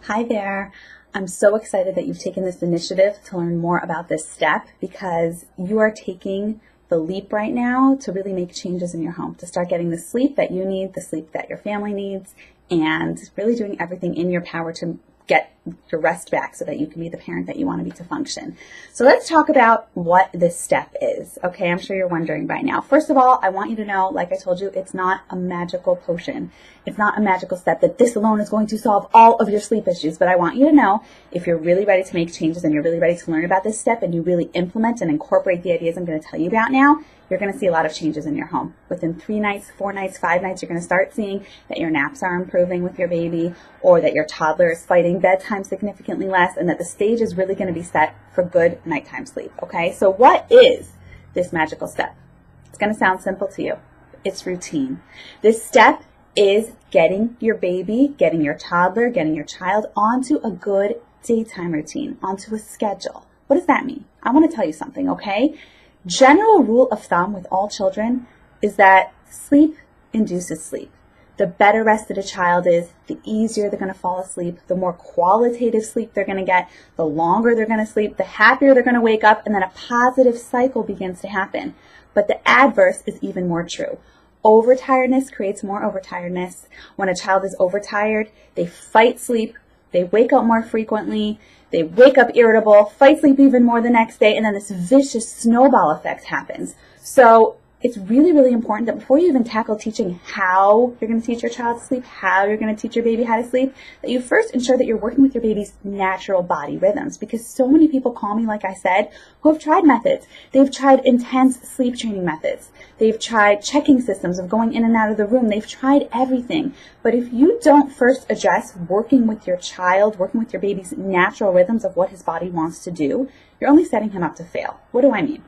Hi there. I'm so excited that you've taken this initiative to learn more about this step because you are taking the leap right now to really make changes in your home, to start getting the sleep that you need, the sleep that your family needs, and really doing everything in your power to get your rest back so that you can be the parent that you want to be to function. So let's talk about what this step is. Okay, I'm sure you're wondering by now. First of all, I want you to know, like I told you, it's not a magical potion. It's not a magical step that this alone is going to solve all of your sleep issues. But I want you to know, if you're really ready to make changes and you're really ready to learn about this step and you really implement and incorporate the ideas I'm going to tell you about now, you're going to see a lot of changes in your home. Within 3 nights, 4 nights, 5 nights, you're going to start seeing that your naps are improving with your baby, or that your toddler is fighting bedtime significantly less, and that the stage is really going to be set for good nighttime sleep. Okay, so what is this magical step? It's going to sound simple to you. It's routine. This step is getting your baby, getting your toddler, getting your child onto a good daytime routine, onto a schedule. What does that mean? I want to tell you something, okay? General rule of thumb with all children is that sleep induces sleep. The better rested a child is, the easier they're going to fall asleep, the more qualitative sleep they're going to get, the longer they're going to sleep, the happier they're going to wake up, and then a positive cycle begins to happen. But the adverse is even more true. Overtiredness creates more overtiredness. When a child is overtired, they fight sleep, they wake up more frequently, they wake up irritable, fight sleep even more the next day, and then this vicious snowball effect happens. So it's really, really important that before you even tackle teaching how you're going to teach your child to sleep, how you're going to teach your baby how to sleep, that you first ensure that you're working with your baby's natural body rhythms. Because so many people call me, like I said, who have tried methods. They've tried intense sleep training methods. They've tried checking systems of going in and out of the room. They've tried everything. But if you don't first address working with your child, working with your baby's natural rhythms of what his body wants to do, you're only setting him up to fail. What do I mean?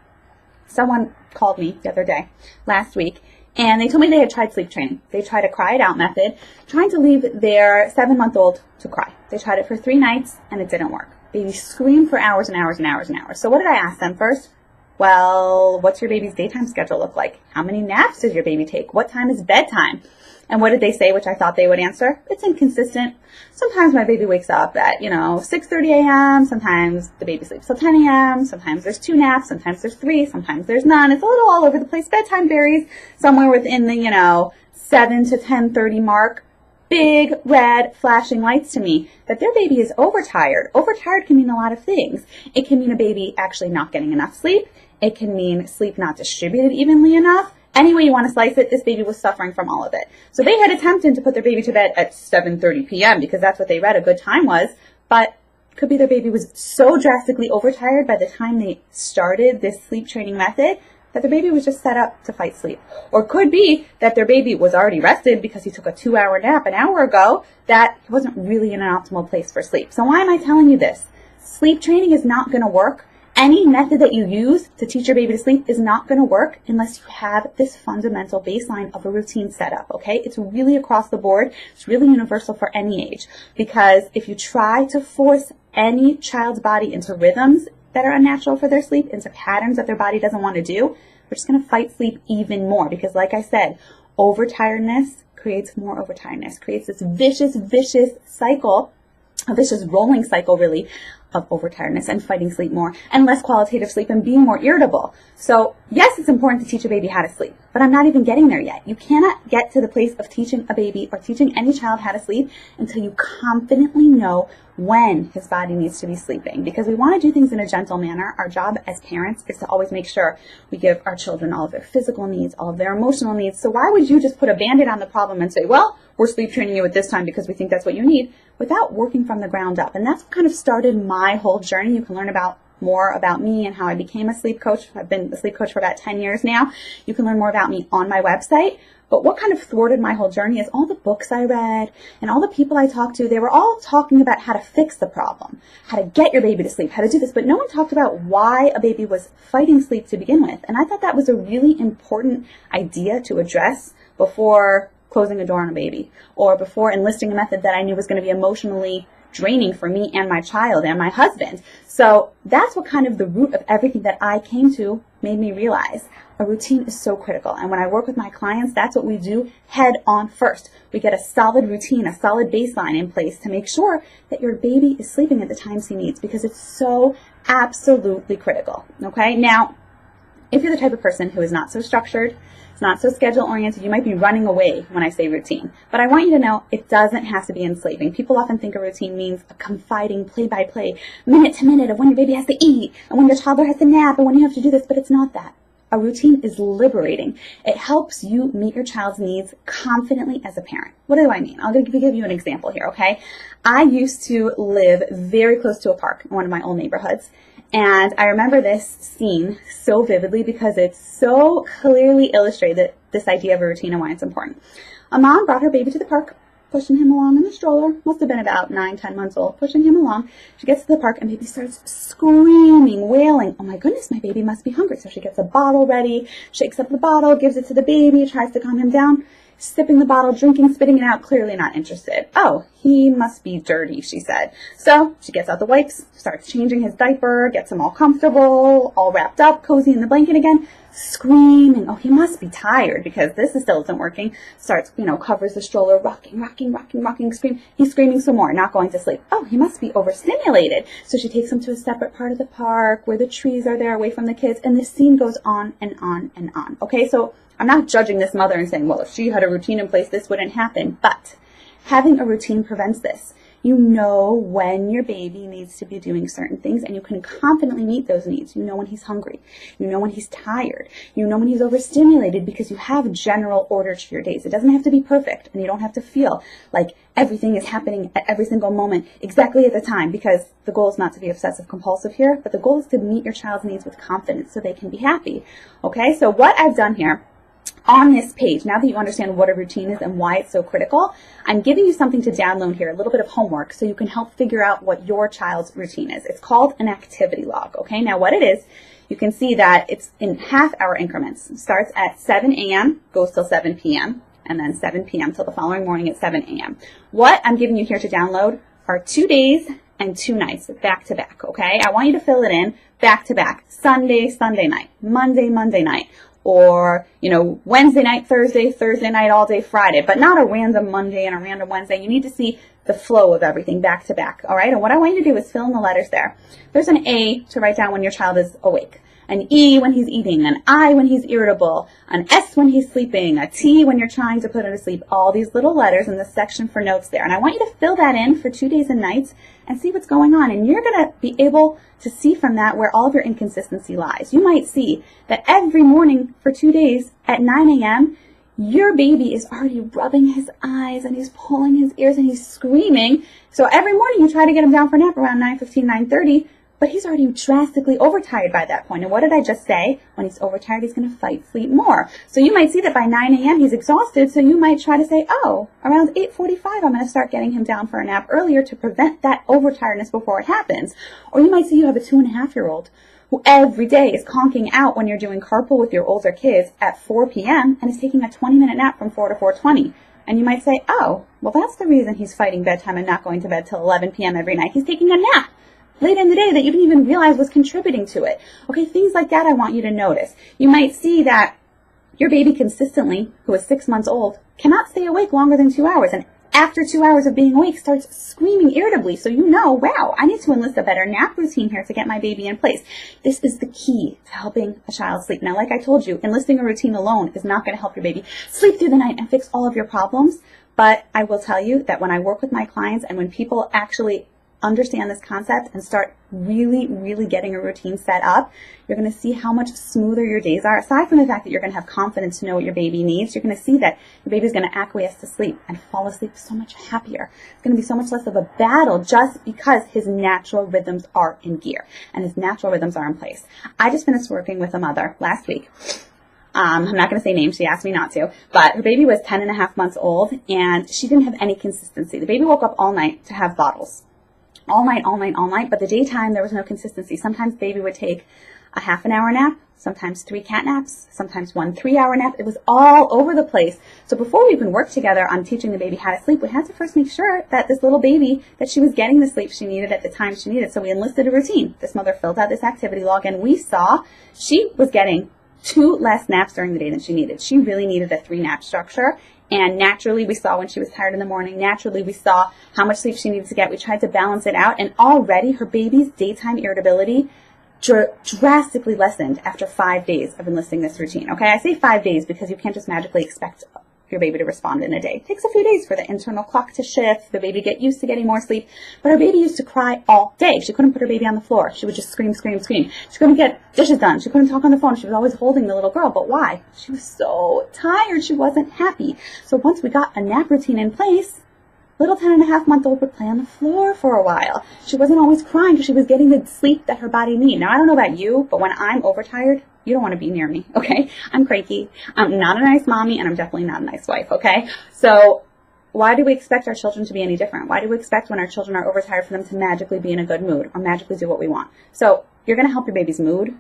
Someone called me the other day, last week, and they told me they had tried sleep training. They tried a cry it out method, trying to leave their 7-month-old to cry. They tried it for 3 nights, and it didn't work. Baby screamed for hours and hours and hours and hours. So what did I ask them first? Well, what's your baby's daytime schedule look like? How many naps does your baby take? What time is bedtime? And what did they say, which I thought they would answer? It's inconsistent. Sometimes my baby wakes up at, 6:30 a.m. Sometimes the baby sleeps till 10 a.m. Sometimes there's 2 naps. Sometimes there's 3. Sometimes there's none. It's a little all over the place. Bedtime varies somewhere within the, 7 to 10:30 mark. Big red flashing lights to me that their baby is overtired. Overtired can mean a lot of things. It can mean a baby actually not getting enough sleep. It can mean sleep not distributed evenly enough. Any way you want to slice it, this baby was suffering from all of it. So they had attempted to put their baby to bed at 7:30 p.m. because that's what they read a good time was, but it could be their baby was so drastically overtired by the time they started this sleep training method that their baby was just set up to fight sleep. Or it could be that their baby was already rested because he took a 2-hour nap an hour ago, that he wasn't really in an optimal place for sleep. So why am I telling you this? Sleep training is not going to work. Any method that you use to teach your baby to sleep is not going to work unless you have this fundamental baseline of a routine set up, okay? It's really across the board. It's really universal for any age, because if you try to force any child's body into rhythms that are unnatural for their sleep, into patterns that their body doesn't want to do, we're just going to fight sleep even more, because like I said, overtiredness creates more overtiredness, creates this vicious cycle, a vicious rolling cycle really, of overtiredness and fighting sleep more and less qualitative sleep and being more irritable. So yes, it's important to teach a baby how to sleep, but I'm not even getting there yet. You cannot get to the place of teaching a baby or teaching any child how to sleep until you confidently know when his body needs to be sleeping, because we want to do things in a gentle manner. Our job as parents is to always make sure we give our children all of their physical needs, all of their emotional needs. So why would you just put a Band-Aid on the problem and say, well, we're sleep training you at this time because we think that's what you need, without working from the ground up? And that's what kind of started my whole journey. You can learn more about me and how I became a sleep coach. I've been a sleep coach for about 10 years now. You can learn more about me on my website. But what kind of thwarted my whole journey is all the books I read and all the people I talked to. They were all talking about how to fix the problem, how to get your baby to sleep, how to do this. But no one talked about why a baby was fighting sleep to begin with. And I thought that was a really important idea to address before closing a door on a baby, or before enlisting a method that I knew was going to be emotionally draining for me and my child and my husband. So that's what kind of the root of everything that I came to made me realize a routine is so critical. And when I work with my clients, that's what we do head on first. We get a solid routine, a solid baseline in place to make sure that your baby is sleeping at the times he needs, because it's so absolutely critical. Okay. Now, if you're the type of person who is not so structured, it's not so schedule oriented, you might be running away when I say routine. But I want you to know it doesn't have to be enslaving. People often think a routine means a confiding play-by-play, minute to minute of when your baby has to eat and when your toddler has to nap and when you have to do this, but it's not that. A routine is liberating. It helps you meet your child's needs confidently as a parent. What do I mean? I'll give you an example here, okay? I used to live very close to a park in one of my old neighborhoods. And I remember this scene so vividly because it's so clearly illustrated this idea of a routine and why it's important. A mom brought her baby to the park, pushing him along in the stroller. Must have been about 9-10 months old, pushing him along. She gets to the park and baby starts screaming, wailing. Oh my goodness, my baby must be hungry. So she gets a bottle ready, shakes up the bottle, gives it to the baby, tries to calm him down. Sipping the bottle, drinking, spitting it out, clearly not interested. Oh, he must be dirty, she said. So she gets out the wipes, starts changing his diaper, gets him all comfortable, all wrapped up, cozy in the blanket again, screaming. Oh, he must be tired because this still isn't working. Starts, covers the stroller, rocking, scream. He's screaming some more, not going to sleep. Oh, he must be overstimulated. So she takes him to a separate part of the park where the trees are there away from the kids, and this scene goes on and on and on. Okay, so I'm not judging this mother and saying, well, if she had a routine in place, this wouldn't happen. But having a routine prevents this. You know when your baby needs to be doing certain things, and you can confidently meet those needs. You know when he's hungry. You know when he's tired. You know when he's overstimulated, because you have general order to your days. It doesn't have to be perfect, and you don't have to feel like everything is happening at every single moment exactly at the time, because the goal is not to be obsessive compulsive here, but the goal is to meet your child's needs with confidence so they can be happy. Okay, so what I've done here on this page, now that you understand what a routine is and why it's so critical, I'm giving you something to download here, a little bit of homework, so you can help figure out what your child's routine is. It's called an activity log, okay? Now what it is, you can see that it's in half-hour increments. It starts at 7 a.m., goes till 7 p.m., and then 7 p.m. till the following morning at 7 a.m. What I'm giving you here to download are 2 days and 2 nights back to back, okay? I want you to fill it in back to back. Sunday night, Monday night, or, Wednesday night, Thursday night, all day Friday, but not a random Monday and a random Wednesday. You need to see the flow of everything back to back, all right? And what I want you to do is fill in the letters there. There's an A to write down when your child is awake, an E when he's eating, an I when he's irritable, an S when he's sleeping, a T when you're trying to put him to sleep, all these little letters in the section for notes there. And I want you to fill that in for 2 days and nights and see what's going on. And you're going to be able to see from that where all of your inconsistency lies. You might see that every morning for 2 days at 9 a.m., your baby is already rubbing his eyes and he's pulling his ears and he's screaming. So every morning you try to get him down for a nap around 9:15, 9:30, but he's already drastically overtired by that point. And what did I just say? When he's overtired, he's going to fight sleep more. So you might see that by 9 a.m. he's exhausted, so you might try to say, oh, around 8:45 I'm going to start getting him down for a nap earlier to prevent that overtiredness before it happens. Or you might see you have a 2.5-year-old who every day is conking out when you're doing carpool with your older kids at 4 p.m. and is taking a 20-minute nap from 4 to 4:20. And you might say, oh, well, that's the reason he's fighting bedtime and not going to bed till 11 p.m. every night. He's taking a nap late in the day that you didn't even realize was contributing to it. Okay, things like that I want you to notice. You might see that your baby consistently, who is 6 months old, cannot stay awake longer than 2 hours. And after 2 hours of being awake, starts screaming irritably. So you know, wow, I need to enlist a better nap routine here to get my baby in place. This is the key to helping a child sleep. Now, like I told you, enlisting a routine alone is not going to help your baby sleep through the night and fix all of your problems. But I will tell you that when I work with my clients and when people actually understand this concept and start really getting a routine set up, you're going to see how much smoother your days are. Aside from the fact that you're going to have confidence to know what your baby needs, you're going to see that your baby's going to acquiesce to sleep and fall asleep so much happier. It's going to be so much less of a battle just because his natural rhythms are in gear and his natural rhythms are in place. I just finished working with a mother last week. I'm not going to say names. She asked me not to, but her baby was 10.5 months old and she didn't have any consistency. The baby woke up all night to have bottles. All night, but the daytime there was no consistency. Sometimes baby would take a half an hour nap. sometimes 3 cat naps, sometimes 1 3-hour nap. It was all over the place. So before we even worked together on teaching the baby how to sleep, we had to first make sure that this little baby, that she was getting the sleep she needed at the time she needed. So we enlisted a routine. This mother filled out this activity log, and we saw she was getting 2 less naps during the day than she needed. She really needed a 3-nap structure. And naturally, we saw when she was tired in the morning. Naturally, we saw how much sleep she needed to get. We tried to balance it out. And already, her baby's daytime irritability drastically lessened after 5 days of enlisting this routine. Okay, I say 5 days because you can't just magically expect your baby to respond in a day. It takes a few days for the internal clock to shift, the baby to get used to getting more sleep. But her baby used to cry all day. She couldn't put her baby on the floor. She would just scream, scream, scream. She couldn't get dishes done. She couldn't talk on the phone. She was always holding the little girl. But why? She was so tired. She wasn't happy. So once we got a nap routine in place, little 10-and-a-half-month-old would play on the floor for a while. She wasn't always crying because she was getting the sleep that her body needed. Now, I don't know about you, but when I'm overtired, you don't want to be near me, okay? I'm cranky. I'm not a nice mommy, and I'm definitely not a nice wife, okay? So why do we expect our children to be any different? Why do we expect when our children are overtired for them to magically be in a good mood or magically do what we want? So you're going to help your baby's mood,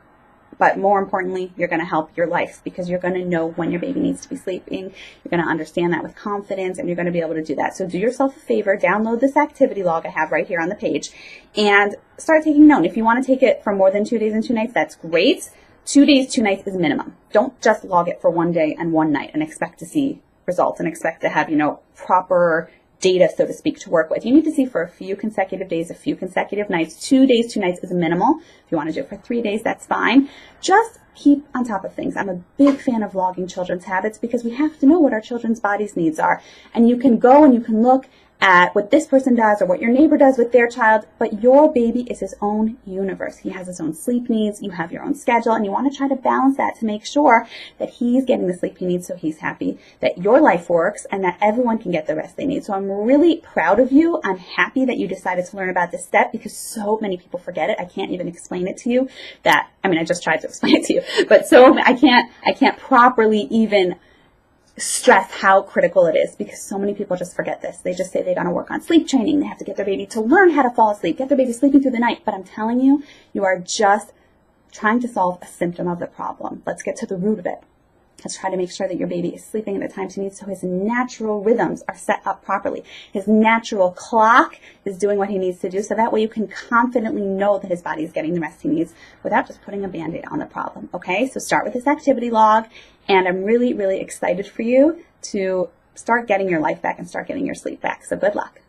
but more importantly, you're going to help your life because you're going to know when your baby needs to be sleeping. You're going to understand that with confidence, and you're going to be able to do that. So do yourself a favor, download this activity log I have right here on the page, and start taking note. If you want to take it for more than 2 days and 2 nights, that's great. 2 days, 2 nights is minimum. Don't just log it for 1 day and 1 night and expect to see results and expect to have, proper data, so to speak, to work with. You need to see for a few consecutive days, a few consecutive nights. 2 days, 2 nights is minimal. If you want to do it for 3 days, that's fine. Just keep on top of things. I'm a big fan of logging children's habits because we have to know what our children's body's needs are. And you can go and you can look at what this person does or what your neighbor does with their child, but your baby is his own universe. He has his own sleep needs. You have your own schedule, and you want to try to balance that to make sure that he's getting the sleep he needs so he's happy, that your life works, and that everyone can get the rest they need. So I'm really proud of you. I'm happy that you decided to learn about this step because so many people forget it. I can't even explain it to you I just tried to explain it to you, but I can't properly even stress how critical it is because so many people just forget this. They just say they got to work on sleep training. They have to get their baby to learn how to fall asleep, get their baby sleeping through the night. But I'm telling you, you are just trying to solve a symptom of the problem. Let's get to the root of it. Let's try to make sure that your baby is sleeping at the times he needs so his natural rhythms are set up properly. His natural clock is doing what he needs to do, so that way you can confidently know that his body is getting the rest he needs without just putting a Band-Aid on the problem, okay? So start with this activity log, and I'm really, really excited for you to start getting your life back and start getting your sleep back. So good luck.